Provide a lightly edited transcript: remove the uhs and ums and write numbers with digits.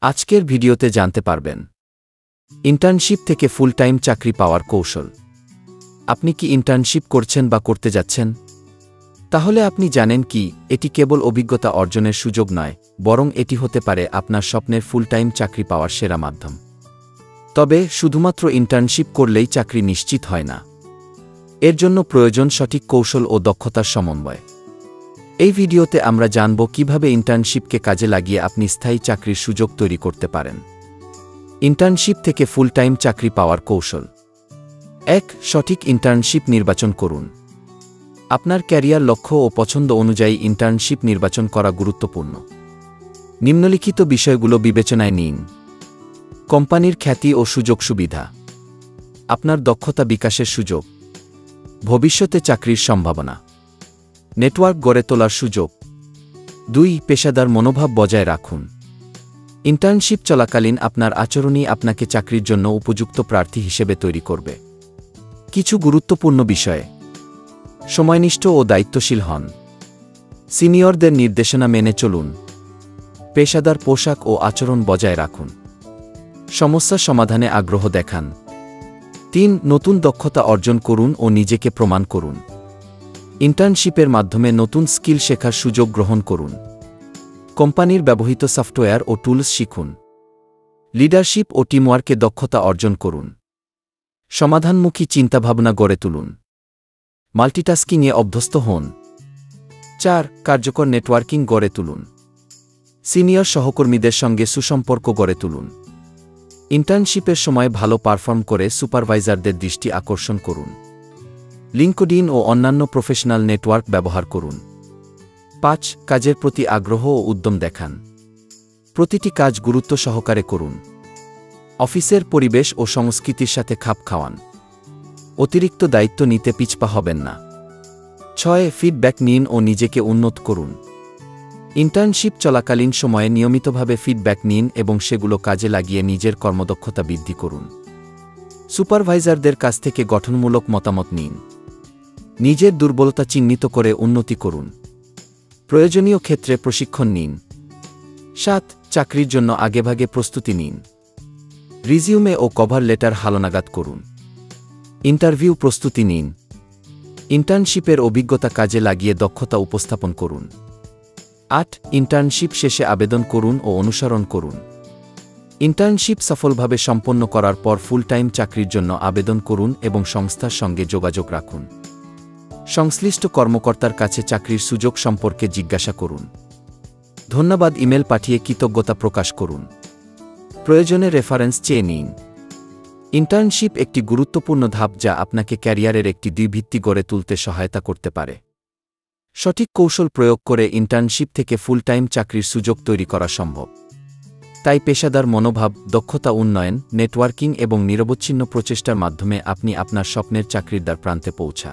আজকের ভিডিওতে জানতে পারবেন ইন্টার্নশিপ থেকে ফুল টাইম চাকরি পাওয়ার কৌশল। আপনি কি ইন্টার্নশিপ করছেন বা করতে যাচ্ছেন? তাহলে আপনি জানেন কি এটি কেবল অভিজ্ঞতা অর্জনের সুযোগ নয়, বরং এটি হতে পারে আপনার স্বপ্নের ফুল টাইম চাকরি পাওয়ার সেরা মাধ্যম। তবে শুধুমাত্র ইন্টার্নশিপ করলেই চাকরি নিশ্চিত হয় না। এর জন্য প্রয়োজন সঠিক কৌশল ও দক্ষতার সমন্বয়। এই ভিডিওতে আমরা জানব কিভাবে ইন্টার্নশিপকে কাজে লাগিয়ে আপনি স্থায়ী চাকরির সুযোগ তৈরি করতে পারেন। ইন্টার্নশিপ থেকে ফুল টাইম চাকরি পাওয়ার কৌশল। ১. সঠিক ইন্টার্নশিপ নির্বাচন করুন। আপনার ক্যারিয়ার লক্ষ্য ও পছন্দ অনুযায়ী ইন্টার্নশিপ নির্বাচন করা গুরুত্বপূর্ণ। নিম্নলিখিত বিষয়গুলো বিবেচনায় নিন। কোম্পানির খ্যাতি ও সুযোগ সুবিধা, আপনার দক্ষতা বিকাশের সুযোগ, ভবিষ্যতে চাকরির সম্ভাবনা, নেটওয়ার্ক গড়ে তোলার সুযোগ। ২. পেশাদার মনোভাব বজায় রাখুন। ইন্টার্নশিপ চলাকালীন আপনার আচরণই আপনাকে চাকরির জন্য উপযুক্ত প্রার্থী হিসেবে তৈরি করবে। কিছু গুরুত্বপূর্ণ বিষয়ে: সময়নিষ্ঠ ও দায়িত্বশীল হন। সিনিয়রদের নির্দেশনা মেনে চলুন। পেশাদার পোশাক ও আচরণ বজায় রাখুন। সমস্যা সমাধানে আগ্রহ দেখান। ৩. নতুন দক্ষতা অর্জন করুন ও নিজেকে প্রমাণ করুন। ইন্টার্নশিপের মাধ্যমে নতুন স্কিল শেখার সুযোগ গ্রহণ করুন। কোম্পানির ব্যবহৃত সফটওয়্যার ও টুলস শিখুন। লিডারশিপ ও টিমওয়ার্কে দক্ষতা অর্জন করুন। সমাধানমুখী চিন্তাভাবনা গড়ে তুলুন। মাল্টিটাস্কিংয়ে অভ্যস্ত হন। ৪. কার্যকর নেটওয়ার্কিং গড়ে তুলুন। সিনিয়র সহকর্মীদের সঙ্গে সুসম্পর্ক গড়ে তুলুন। ইন্টার্নশিপের সময় ভালো পারফর্ম করে সুপারভাইজারদের দৃষ্টি আকর্ষণ করুন। লিঙ্কডিন ও অন্যান্য প্রফেশনাল নেটওয়ার্ক ব্যবহার করুন। ৫. কাজের প্রতি আগ্রহ ও উদ্যম দেখান। প্রতিটি কাজ গুরুত্ব সহকারে করুন। অফিসের পরিবেশ ও সংস্কৃতির সাথে খাপ খাওয়ান। অতিরিক্ত দায়িত্ব নিতে পিছপা হবেন না। ৬. ফিডব্যাক নিন ও নিজেকে উন্নত করুন। ইন্টার্নশিপ চলাকালীন সময়ে নিয়মিতভাবে ফিডব্যাক নিন এবং সেগুলো কাজে লাগিয়ে নিজের কর্মদক্ষতা বৃদ্ধি করুন। সুপারভাইজারদের কাছ থেকে গঠনমূলক মতামত নিন। নিজের দুর্বলতা চিহ্নিত করে উন্নতি করুন। প্রয়োজনীয় ক্ষেত্রে প্রশিক্ষণ নিন। ৭. চাকরির জন্য আগেভাগে প্রস্তুতি নিন। রিজিউমে ও কভার লেটার হালনাগাদ করুন। ইন্টারভিউ প্রস্তুতি নিন। ইন্টার্নশিপের অভিজ্ঞতা কাজে লাগিয়ে দক্ষতা উপস্থাপন করুন। ৮. ইন্টার্নশিপ শেষে আবেদন করুন ও অনুসরণ করুন। ইন্টার্নশিপ সফলভাবে সম্পন্ন করার পর ফুল টাইম চাকরির জন্য আবেদন করুন এবং সংস্থার সঙ্গে যোগাযোগ রাখুন। সংশ্লিষ্ট কর্মকর্তার কাছে চাকরির সুযোগ সম্পর্কে জিজ্ঞাসা করুন। ধন্যবাদ ইমেল পাঠিয়ে কৃতজ্ঞতা প্রকাশ করুন। প্রয়োজনে রেফারেন্স চেয়ে নিন। ইন্টার্নশিপ একটি গুরুত্বপূর্ণ ধাপ যা আপনাকে ক্যারিয়ারের একটি দ্বিভিত্তি গড়ে তুলতে সহায়তা করতে পারে। সঠিক কৌশল প্রয়োগ করে ইন্টার্নশিপ থেকে ফুল টাইম চাকরির সুযোগ তৈরি করা সম্ভব। তাই পেশাদার মনোভাব, দক্ষতা উন্নয়ন, নেটওয়ার্কিং এবং নিরবচ্ছিন্ন প্রচেষ্টার মাধ্যমে আপনি আপনার স্বপ্নের চাকরির দ্বার প্রান্তে পৌঁছা।